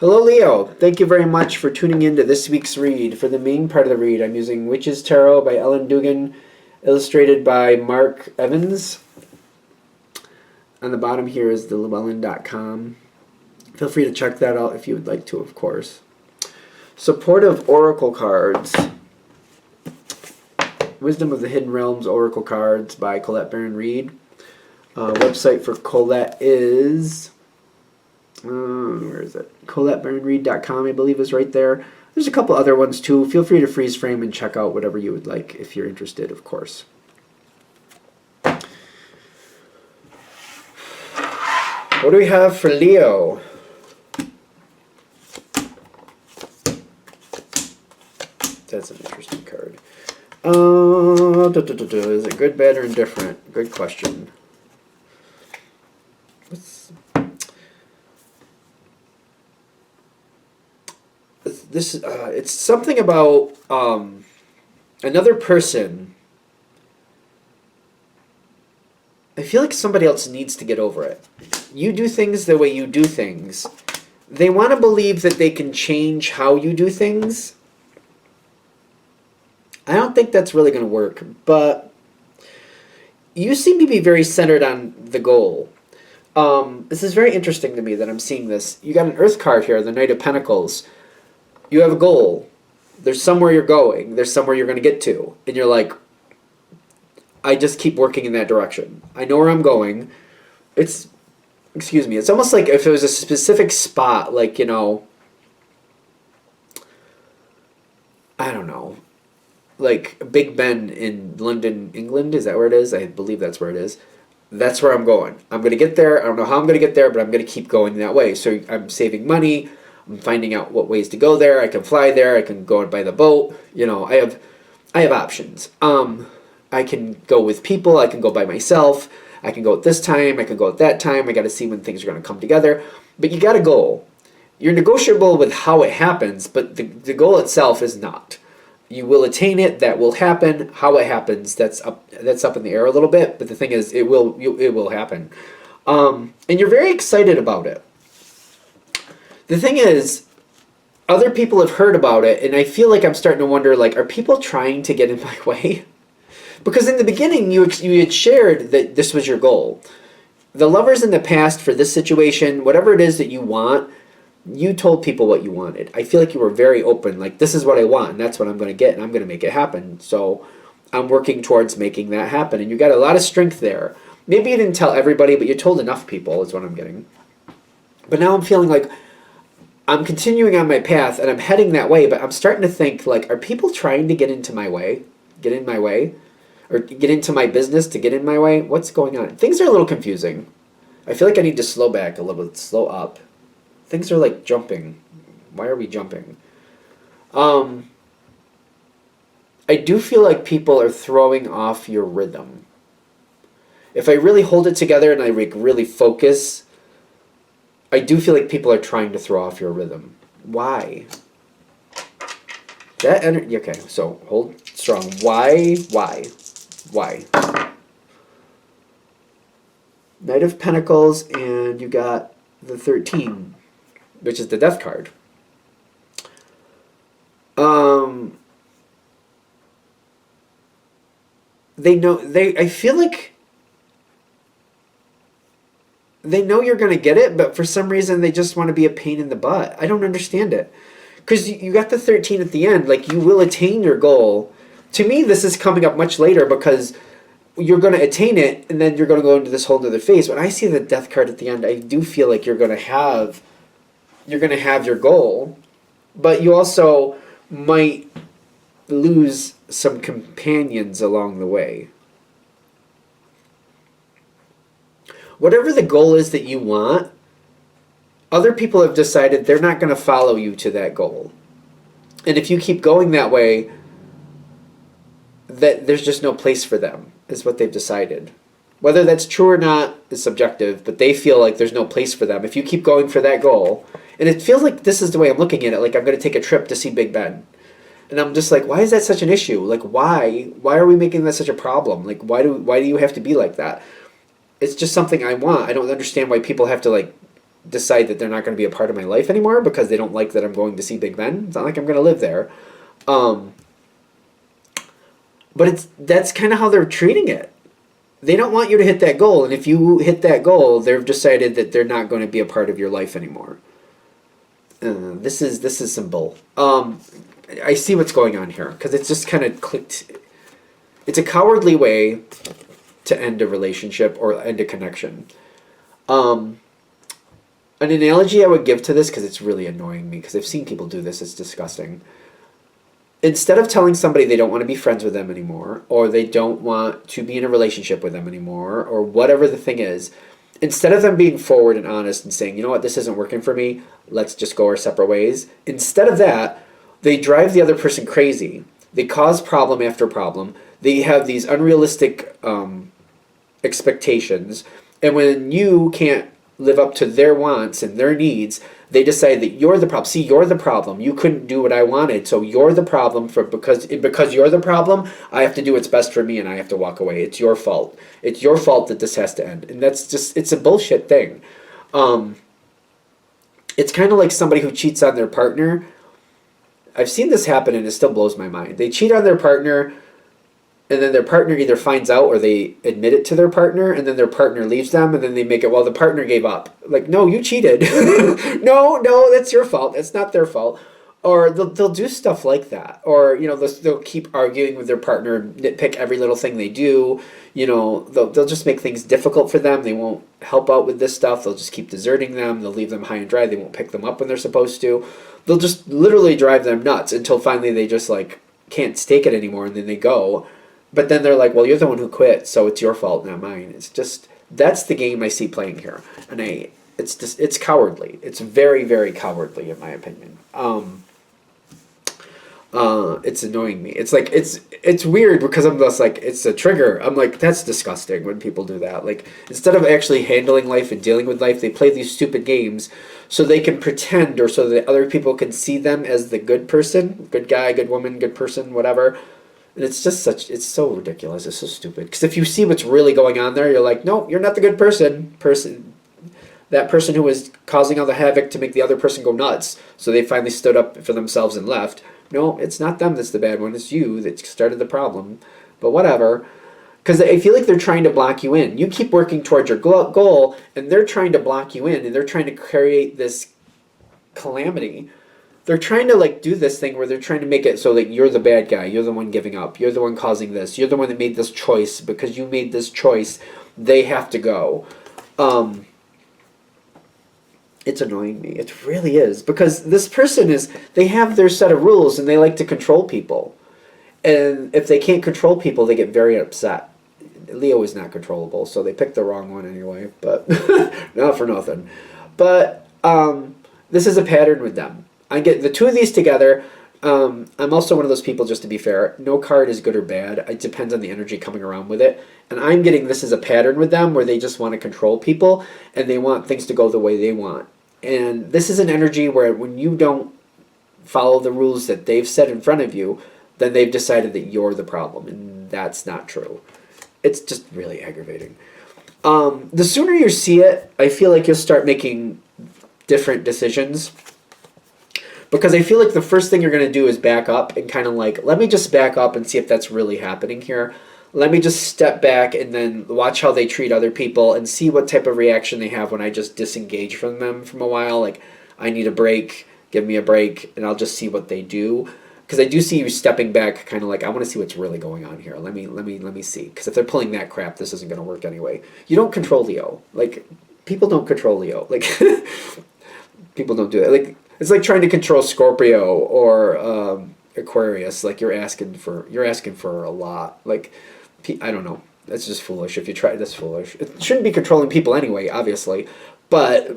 Hello, Leo. Thank you very much for tuning in to this week's read. For the main part of the read, I'm using Witch's Tarot by Ellen Dugan, illustrated by Mark Evans. On the bottom here is the Llewellyn.com. Feel free to check that out if you would like to, of course. Supportive Oracle Cards. Wisdom of the Hidden Realms Oracle Cards by Colette Baron-Reid. Website for Colette is... where is it? ColetteBaronReid.com, I believe, is right there. There's a couple other ones too. Feel free to freeze frame and check out whatever you would like if you're interested, of course. What do we have for Leo? That's an interesting card. Is it good, bad, or indifferent? Good question. It's something about another person. I feel like somebody else needs to get over it. You do things the way you do things. They want to believe that they can change how you do things. I don't think that's really going to work, but you seem to be very centered on the goal. This is very interesting to me that I'm seeing this. You got an Earth card here, the Knight of Pentacles. You have a goal. There's somewhere you're going. There's somewhere you're going to get to. And you're like, I just keep working in that direction. I know where I'm going. It's almost like if it was a specific spot, like, you know, I don't know, like Big Ben in London, England. Is that where it is? I believe that's where it is. That's where I'm going. I'm going to get there. I don't know how I'm going to get there, but I'm going to keep going that way. So I'm saving money. I'm finding out what ways to go there. I can fly there. I can go by the boat. You know, I have options. I can go with people. I can go by myself. I can go at this time. I can go at that time. I got to see when things are going to come together. But you got a goal. You're negotiable with how it happens, but the goal itself is not. You will attain it. That will happen. How it happens, that's up in the air a little bit. But the thing is, it will happen. And you're very excited about it. The thing is, other people have heard about it, and I feel like I'm starting to wonder, like, are people trying to get in my way? Because in the beginning, you had shared that this was your goal. The lovers in the past for this situation, whatever it is that you want, you told people what you wanted. I feel like you were very open, like, this is what I want, and that's what I'm going to get, and I'm going to make it happen. So I'm working towards making that happen, and you got a lot of strength there. Maybe you didn't tell everybody, but you told enough people is what I'm getting. But now I'm feeling like I'm continuing on my path, and I'm heading that way, but I'm starting to think, like, are people trying to get into my way? Get in my way? Or get into my business to get in my way? What's going on? Things are a little confusing. I feel like I need to slow back a little bit, slow up. Things are like jumping. Why are we jumping? I do feel like people are throwing off your rhythm. If I really hold it together and I really focus, I do feel like people are trying to throw off your rhythm. Why? That energy. Okay, so hold strong. Why? Knight of Pentacles, and you got the 13, which is the Death card. I feel like they know you're going to get it, but for some reason they just want to be a pain in the butt. I don't understand it. Because you got the 13 at the end, like, you will attain your goal. To me, this is coming up much later because you're going to attain it, and then you're going to go into this whole other phase. When I see the Death card at the end, I do feel like you're going to have your goal, but you also might lose some companions along the way. Whatever the goal is that you want, other people have decided they're not going to follow you to that goal. And if you keep going that way, that there's just no place for them, is what they've decided. Whether that's true or not is subjective, but they feel like there's no place for them. If you keep going for that goal, and it feels like this is the way I'm looking at it, like I'm going to take a trip to see Big Ben. And I'm just like, why is that such an issue? Like, why are we making that such a problem? Like, why do you have to be like that? It's just something I want. I don't understand why people have to, like, decide that they're not going to be a part of my life anymore because they don't like that I'm going to see Big Ben. It's not like I'm going to live there. Um, but that's kind of how they're treating it. They don't want you to hit that goal, and if you hit that goal, they've decided that they're not going to be a part of your life anymore. This is some bull. I see what's going on here because it's just kind of clicked. It's a cowardly way to end a relationship or end a connection. An analogy I would give to this, because it's really annoying me, because I've seen people do this, it's disgusting. Instead of telling somebody they don't want to be friends with them anymore, or they don't want to be in a relationship with them anymore, or whatever the thing is, instead of them being forward and honest and saying, you know what, this isn't working for me, let's just go our separate ways, instead of that, they drive the other person crazy. They cause problem after problem. They have these unrealistic expectations, and when you can't live up to their wants and their needs, they decide that you're the problem. See, you're the problem. You couldn't do what I wanted, so you're the problem because you're the problem. I have to do what's best for me, and I have to walk away. It's your fault. It's your fault that this has to end, and it's a bullshit thing. It's kind of like somebody who cheats on their partner. I've seen this happen, and it still blows my mind. They cheat on their partner, and then their partner either finds out or they admit it to their partner, and then their partner leaves them, and then they make it, well, the partner gave up. Like, no, you cheated. No, that's your fault. It's not their fault. Or they'll do stuff like that. Or, they'll keep arguing with their partner, nitpick every little thing they do. They'll just make things difficult for them. They won't help out with this stuff. They'll just keep deserting them. They'll leave them high and dry. They won't pick them up when they're supposed to. They'll just literally drive them nuts until finally they just, can't stake it anymore, and then they go. But then they're like, well, you're the one who quit, so it's your fault, not mine. It's just, that's the game I see playing here. And it's cowardly. It's very, very cowardly, in my opinion. It's annoying me. It's like, it's weird because I'm just like, it's a trigger. I'm like, that's disgusting when people do that. Like, instead of actually handling life and dealing with life, they play these stupid games so they can pretend, or so that other people can see them as the good person, good guy, good woman, good person, whatever. And it's just it's so ridiculous. It's so stupid. Because if you see what's really going on there, you're like, no, you're not the good person. That person who was causing all the havoc to make the other person go nuts, so they finally stood up for themselves and left. No, it's not them that's the bad one. It's you that started the problem. But whatever. Because I feel like they're trying to block you in. You keep working towards your goal, and they're trying to block you in, and they're trying to create this calamity. They're trying to do this thing where they're trying to make it so that you're the bad guy, you're the one giving up, you're the one causing this, you're the one that made this choice. Because you made this choice, they have to go. It's annoying me. It really is. Because this person they have their set of rules and they like to control people. And if they can't control people, they get very upset. Leo is not controllable, so they picked the wrong one anyway. But not for nothing. But this is a pattern with them. I get the two of these together. I'm also one of those people, just to be fair, no card is good or bad. It depends on the energy coming around with it. And I'm getting this as a pattern with them where they just want to control people and they want things to go the way they want. And this is an energy where when you don't follow the rules that they've set in front of you, then they've decided that you're the problem. And that's not true. It's just really aggravating. The sooner you see it, I feel like you'll start making different decisions. Because I feel like the first thing you're going to do is back up and kind of let me just back up and see if that's really happening here. Let me just step back and then watch how they treat other people and see what type of reaction they have when I just disengage from them from a while. Like, I need a break, give me a break, and I'll just see what they do. Because I do see you stepping back, kind of I want to see what's really going on here. Let me see. Because if they're pulling that crap, this isn't going to work anyway. You don't control Leo. People don't control Leo. People don't do that. It's like trying to control Scorpio or Aquarius. You're asking for a lot. I don't know. That's just foolish. If you try, that's foolish. It shouldn't be controlling people anyway, obviously. But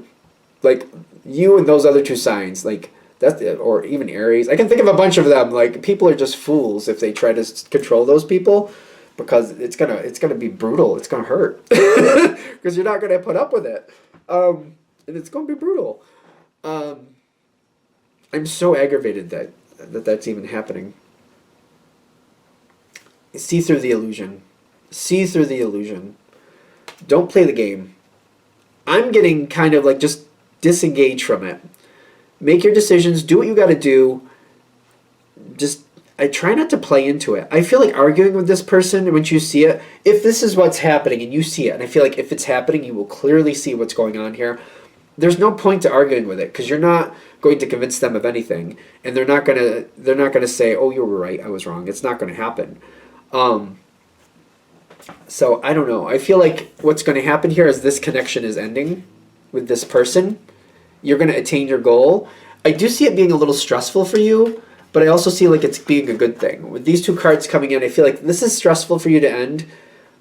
you and those other two signs, that's it. Or even Aries. I can think of a bunch of them. People are just fools if they try to control those people, because it's gonna be brutal. It's gonna hurt because you're not gonna put up with it, and it's gonna be brutal. I'm so aggravated that's even happening. See through the illusion. See through the illusion. Don't play the game. I'm getting kind of just disengage from it. Make your decisions. Do what you got to do. Just I try not to play into it. I feel like arguing with this person once you see it. If this is what's happening and you see it, and I feel like if it's happening, you will clearly see what's going on here. There's no point to arguing with it because you're not going to convince them of anything, and they're not gonna say, "Oh, you were right, I was wrong." It's not going to happen. So I don't know. I feel like what's going to happen here is this connection is ending with this person. You're going to attain your goal. I do see it being a little stressful for you, but I also see like it's being a good thing. With these two cards coming in, I feel like this is stressful for you to end,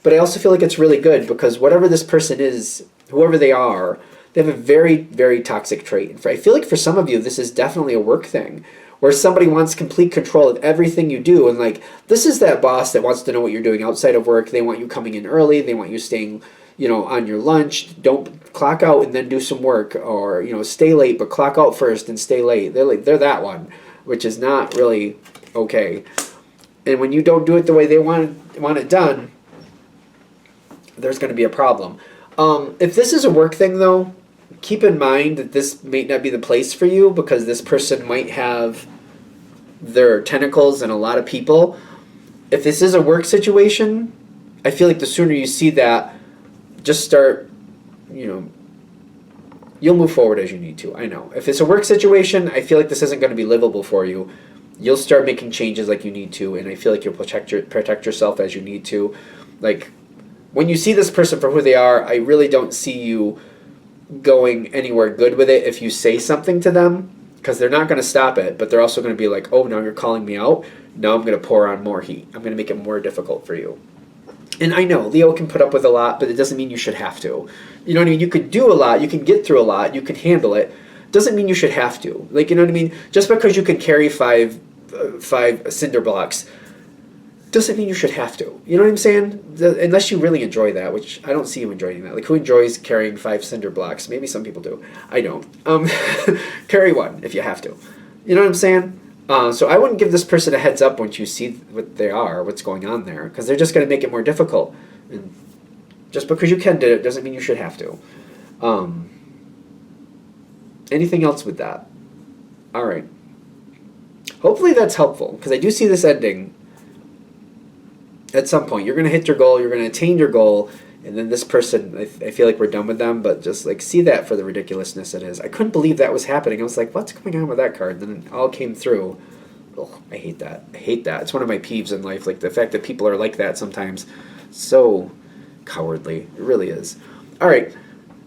but I also feel like it's really good because whatever this person is, whoever they are, they have a very, very toxic trait. I feel like for some of you, this is definitely a work thing where somebody wants complete control of everything you do. And like, this is that boss that wants to know what you're doing outside of work. They want you coming in early. They want you staying, on your lunch. Don't clock out and then do some work, or, stay late, but clock out first and stay late. They're that one, which is not really okay. And when you don't do it the way they want it done, there's going to be a problem. If this is a work thing, though, keep in mind that this may not be the place for you because this person might have their tentacles in a lot of people. If this is a work situation, I feel like the sooner you see that, just start, you'll move forward as you need to. I know. If it's a work situation, I feel like this isn't going to be livable for you. You'll start making changes like you need to, and I feel like you'll protect yourself as you need to. Like, when you see this person for who they are, I really don't see you going anywhere good with it if you say something to them, because they're not going to stop it, but they're also going to be like, oh, now you're calling me out. Now I'm going to pour on more heat. I'm going to make it more difficult for you. And I know Leo can put up with a lot, but it doesn't mean you should have to. You know what I mean? You could do a lot. You can get through a lot. You can handle it. Doesn't mean you should have to. Like, you know what I mean? Just because you can carry five cinder blocks doesn't mean you should have to. You know what I'm saying? Unless you really enjoy that, which I don't see you enjoying that. Like, who enjoys carrying 5 cinder blocks? Maybe some people do. I don't. Carry one if you have to. You know what I'm saying? So I wouldn't give this person a heads up once you see what they are, what's going on there, because they're just going to make it more difficult. And just because you can do it doesn't mean you should have to. Anything else with that? All right. Hopefully that's helpful, because I do see this ending. At some point, you're going to hit your goal, you're going to attain your goal, and then this person, I feel like we're done with them, but just like see that for the ridiculousness it is. I couldn't believe that was happening. I was like, what's going on with that card? Then it all came through. Oh, I hate that. I hate that. It's one of my peeves in life, like the fact that people are like that sometimes. So cowardly. It really is. All right.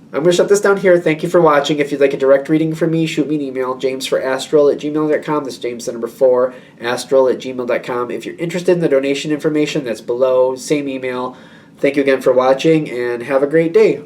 I'm going to shut this down here. Thank you for watching. If you'd like a direct reading from me, shoot me an email, jamesforastral@gmail.com. That's James, the number 4, astral@gmail.com. If you're interested in the donation information, that's below. Same email. Thank you again for watching, and have a great day.